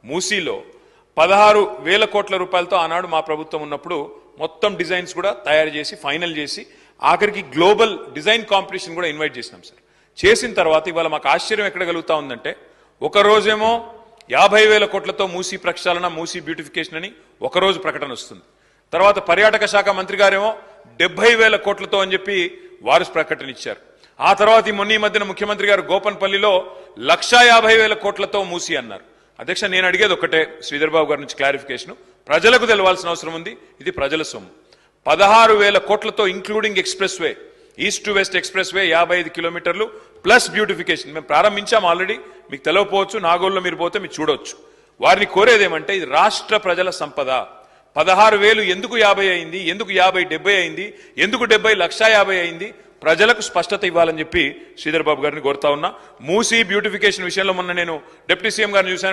మూసీలో 16,000 కోట్ల రూపాయలతో ఆనాడు మా ప్రభుత్వం ఉన్నప్పుడు మొత్తం డిజైన్స్ కూడా తయారు చేసి ఫైనల్ చేసి ఆఖరికి గ్లోబల్ డిజైన్ కాంపిటీషన్ కూడా ఇన్వైట్ చేసినాం సార్. చేసిన తర్వాత ఇవాళ మాకు ఆశ్చర్యం ఎక్కడ కలుగుతా ఉందంటే ఒక రోజేమో 50,000 కోట్లతో మూసీ ప్రక్షాళన మూసీ బ్యూటిఫికేషన్ అని ఒకరోజు ప్రకటన వస్తుంది. తర్వాత పర్యాటక శాఖ మంత్రి గారేమో 70,000 కోట్లతో అని చెప్పి వారు ప్రకటన ఇచ్చారు. ఆ తర్వాత ఈ మధ్యన ముఖ్యమంత్రి గారు గోపన్పల్లిలో 150,000 కోట్లతో మూసీ అన్నారు. అధ్యక్ష, నేను అడిగేది ఒకటే, శ్రీధర్ బాబు గారి నుంచి క్లారిఫికేషన్ ప్రజలకు తెలవాల్సిన అవసరం ఉంది. ఇది ప్రజల సొమ్ము. 16,000 కోట్లతో including express way, east to west express way 55 కిలోమీటర్లు ప్లస్ బ్యూటిఫికేషన్ మేము ప్రారంభించాం ఆల్రెడీ. మీకు తెలియకపోవచ్చు, నాగోల్లో మీరు పోతే మీరు చూడవచ్చు. వారిని కోరేదేమంటే ఇది రాష్ట్ర ప్రజల సంపద. 16,000 ఎందుకు 50 అయింది, ఎందుకు 50 70 అయింది, ఎందుకు 70 150 అయింది, ప్రజలకు స్పష్టత ఇవ్వాలని చెప్పి శ్రీధర్ బాబు గారిని కోరుతా ఉన్నా. మూసీ బ్యూటిఫికేషన్ విషయంలో మొన్న నేను డిప్యూటీ సీఎం గారిని చూశాను.